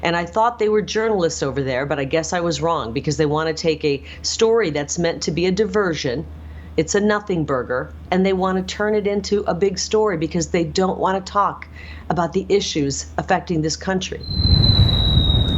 And I thought they were journalists over there, but I guess I was wrong, because they want to take a story that's meant to be a diversion. It's a nothing burger, and they want to turn it into a big story because they don't want to talk about the issues affecting this country.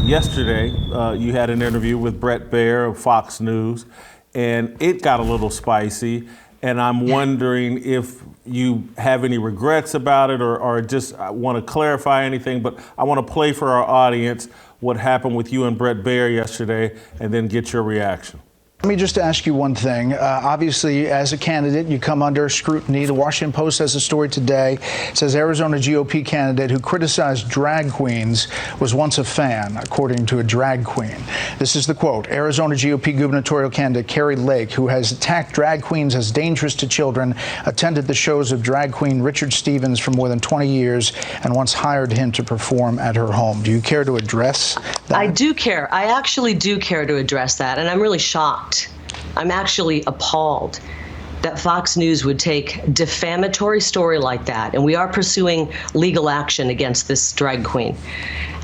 Yesterday, you had an interview with Bret Baier of Fox News, and it got a little spicy. And I'm wondering if you have any regrets about it, or just want to clarify anything. But I want to play for our audience what happened with you and Bret Baier yesterday, and then get your reaction. Let me just ask you one thing. Obviously, as a candidate, you come under scrutiny. The Washington Post has a story today. It says Arizona GOP candidate who criticized drag queens was once a fan, according to a drag queen. This is the quote. Arizona GOP gubernatorial candidate Kari Lake, who has attacked drag queens as dangerous to children, attended the shows of drag queen Richard Stevens for more than 20 years and once hired him to perform at her home. Do you care to address that? I do care. I actually do care to address that, and I'm really shocked. I'm actually appalled that Fox News would take a defamatory story like that, and we are pursuing legal action against this drag queen.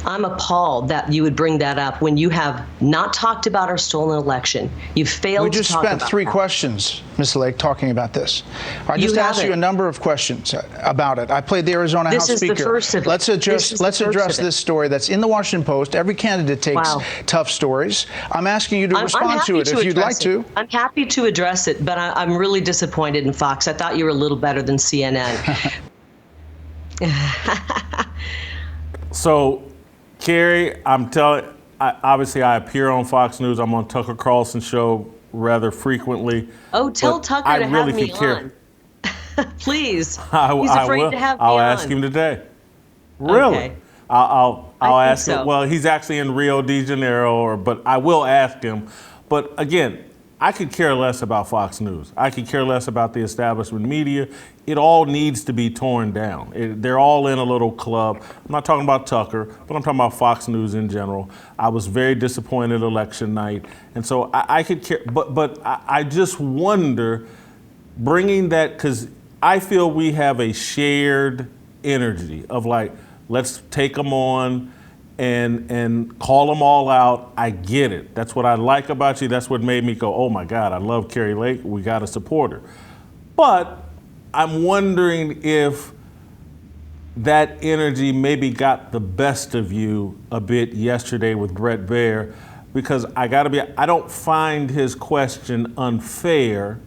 I'm appalled that you would bring that up when you have not talked about our stolen election. You've failed to talk about that. We just spent 3 questions, Ms. Lake, talking about this. I just asked you a number of questions about it. I played the Arizona House Speaker. This is the first of it. Let's address this story that's in the Washington Post. Every candidate takes tough stories. I'm asking you to respond to it if you'd like to. I'm happy to address it, but I'm really disappointed in Fox. I thought you were a little better than CNN. So, Kari, obviously I appear on Fox News. I'm on Tucker Carlson's show rather frequently. Oh, tell Tucker to have me on. Please. He's afraid to have me on. I'll ask him today. Really? Okay. I'll ask him. So. Well, he's actually in Rio de Janeiro, but I will ask him. But again, I could care less about Fox News. I could care less about the establishment media. It all needs to be torn down. They're all in a little club. I'm not talking about Tucker, but I'm talking about Fox News in general. I was very disappointed election night. And so I could care, but I just wonder, bringing that, because I feel we have a shared energy of like, let's take them on and call them all out. I get it. That's what I like about you. That's what made me go, oh my God, I love Kari Lake. We got to support her. But I'm wondering if that energy maybe got the best of you a bit yesterday with Bret Baier, because I don't find his question unfair.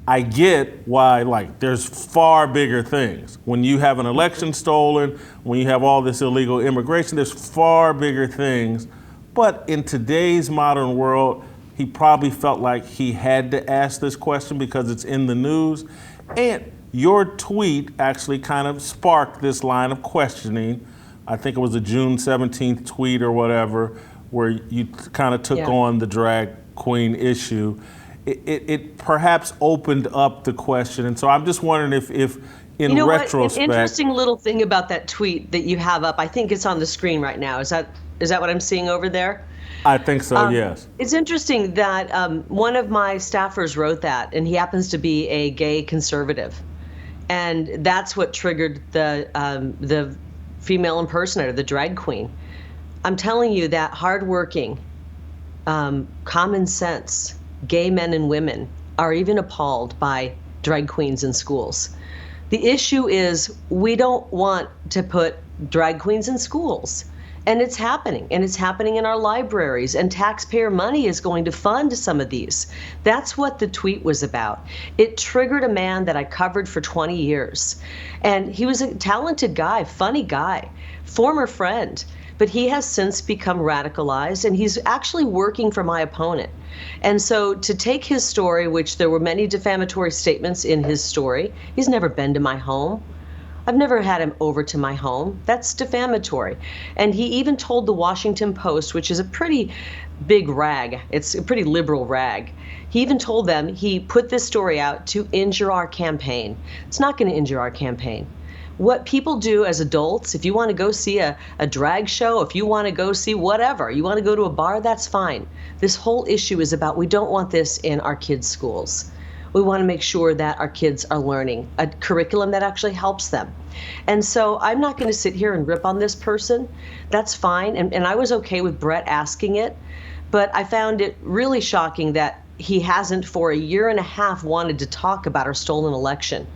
I get why, like, there's far bigger things. When you have an election stolen, when you have all this illegal immigration, there's far bigger things. But in today's modern world, he probably felt like he had to ask this question because it's in the news. And your tweet actually kind of sparked this line of questioning. I think it was a June 17th tweet or whatever, where you kind of took on the drag queen issue. It perhaps opened up the question. And so I'm just wondering if in retrospect. An interesting little thing about that tweet that you have up, I think it's on the screen right now. Is that what I'm seeing over there? I think so, yes. It's interesting that one of my staffers wrote that, and he happens to be a gay conservative. And that's what triggered the female impersonator, the drag queen. I'm telling you that hardworking, common sense gay men and women are even appalled by drag queens in schools. The issue is we don't want to put drag queens in schools. And it's happening. And it's happening in our libraries. And taxpayer money is going to fund some of these. That's what the tweet was about. It triggered a man that I covered for 20 years. And he was a talented guy, funny guy, former friend. But he has since become radicalized, and he's actually working for my opponent. And so to take his story, which there were many defamatory statements in his story, he's never been to my home. I've never had him over to my home. That's defamatory. And he even told the Washington Post, which is a pretty big rag, it's a pretty liberal rag, he even told them he put this story out to injure our campaign. It's not going to injure our campaign. What people do as adults, if you want to go see a drag show, if you want to go see whatever, you want to go to a bar, that's fine. This whole issue is about we don't want this in our kids' schools. We want to make sure that our kids are learning a curriculum that actually helps them. And so I'm not going to sit here and rip on this person. That's fine. And I was okay with Bret asking it, but I found it really shocking that he hasn't for a year and a half wanted to talk about our stolen election.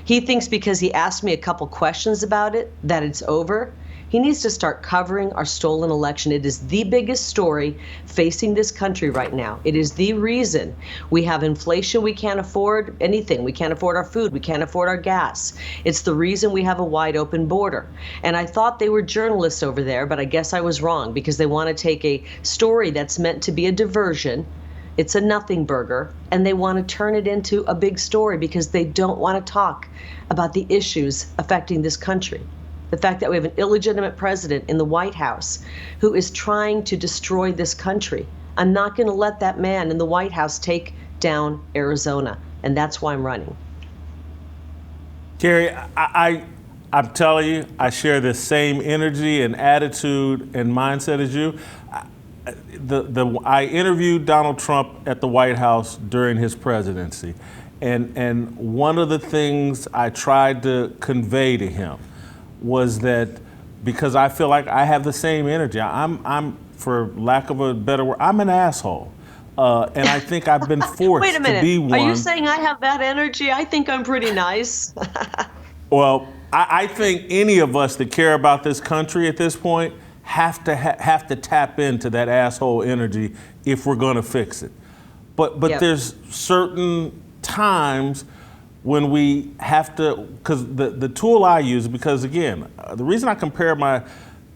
He thinks because he asked me a couple questions about it that it's over. He needs to start covering our stolen election. It is the biggest story facing this country right now. It is the reason we have inflation. We can't afford anything. We can't afford our food. We can't afford our gas. It's the reason we have a wide open border. And I thought they were journalists over there, but I guess I was wrong, because they want to take a story that's meant to be a diversion. It's a nothing burger, and they want to turn it into a big story because they don't want to talk about the issues affecting this country. The fact that we have an illegitimate president in the White House who is trying to destroy this country. I'm not going to let that man in the White House take down Arizona, and that's why I'm running. Kari, I'm telling you, I share the same energy and attitude and mindset as you. I interviewed Donald Trump at the White House during his presidency, and one of the things I tried to convey to him was that, because I feel like I have the same energy. I'm for lack of a better word, I'm an asshole. And I think I've been forced Wait a minute. to be one. Are you saying I have that energy? I think I'm pretty nice. Well, I think any of us that care about this country at this point have to tap into that asshole energy if we're going to fix it. But Yep. There's certain times when we have to, because the tool I use, because again, the reason I compare my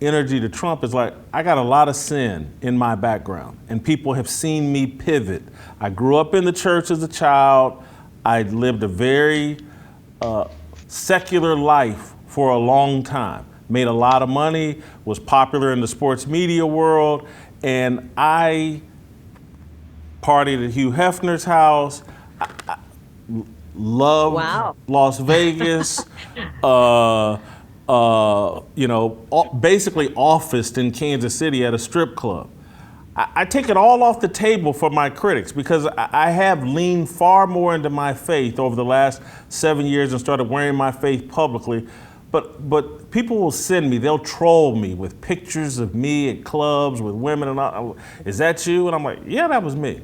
energy to Trump is like, I got a lot of sin in my background, and people have seen me pivot. I grew up in the church as a child. I lived a very secular life for a long time, made a lot of money, was popular in the sports media world, and I partied at Hugh Hefner's house. Loved Wow. Las Vegas, basically officed in Kansas City at a strip club. I take it all off the table for my critics, because I have leaned far more into my faith over the last 7 years and started wearing my faith publicly. But people will send me, they'll troll me with pictures of me at clubs with women and all. Is that you? And I'm like, yeah, that was me.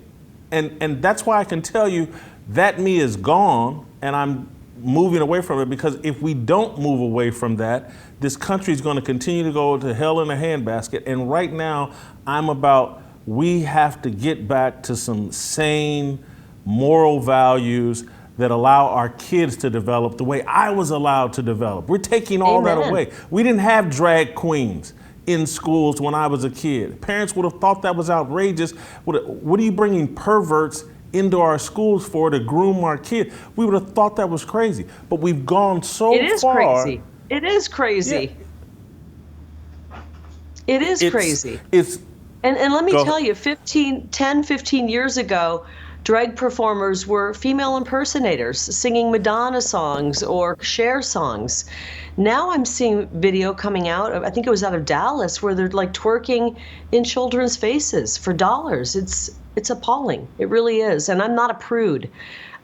And that's why I can tell you that me is gone, and I'm moving away from it, because if we don't move away from that, this country is going to continue to go to hell in a handbasket. And right now, I'm about, we have to get back to some sane moral values that allow our kids to develop the way I was allowed to develop. We're taking all that away. We didn't have drag queens in schools when I was a kid. Parents would have thought that was outrageous. What are you bringing perverts into our schools for, to groom our kids? We would have thought that was crazy. But we've gone so far. It is crazy. It is crazy. Yeah. It is crazy. And let me tell you, 10, 15 years ago, drag performers were female impersonators singing Madonna songs or Cher songs. Now I'm seeing video coming out of, I think it was out of Dallas, where they're like twerking in children's faces for dollars. It's appalling. It really is. And I'm not a prude.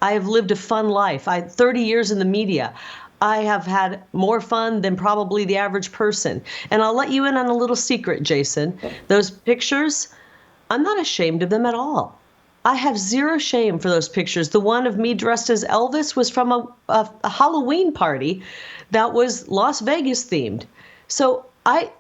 I have lived a fun life. 30 years in the media. I have had more fun than probably the average person. And I'll let you in on a little secret, Jason. Those pictures, I'm not ashamed of them at all. I have zero shame for those pictures. The one of me dressed as Elvis was from a Halloween party that was Las Vegas themed. So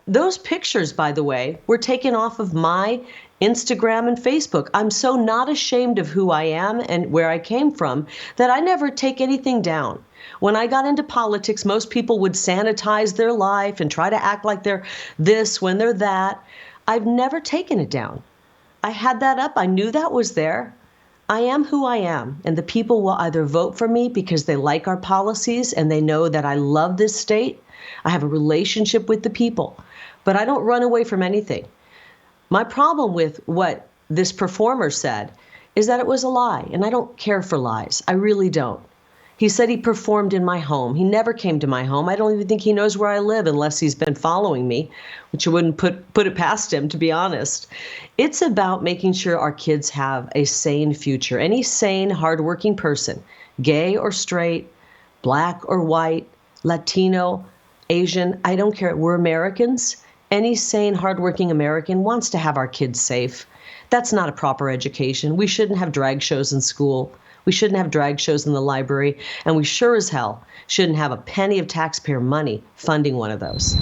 those pictures, by the way, were taken off of my Instagram and Facebook. I'm so not ashamed of who I am and where I came from that I never take anything down. When I got into politics, most people would sanitize their life and try to act like they're this when they're that. I've never taken it down. I had that up. I knew that was there. I am who I am, and the people will either vote for me because they like our policies and they know that I love this state. I have a relationship with the people, but I don't run away from anything. My problem with what this performer said is that it was a lie, and I don't care for lies. I really don't. He said he performed in my home. He never came to my home. I don't even think he knows where I live unless he's been following me, which I wouldn't put it past him, to be honest. It's about making sure our kids have a sane future. Any sane, hardworking person, gay or straight, black or white, Latino, Asian, I don't care. We're Americans. Any sane, hardworking American wants to have our kids safe. That's not a proper education. We shouldn't have drag shows in school. We shouldn't have drag shows in the library. And we sure as hell shouldn't have a penny of taxpayer money funding one of those.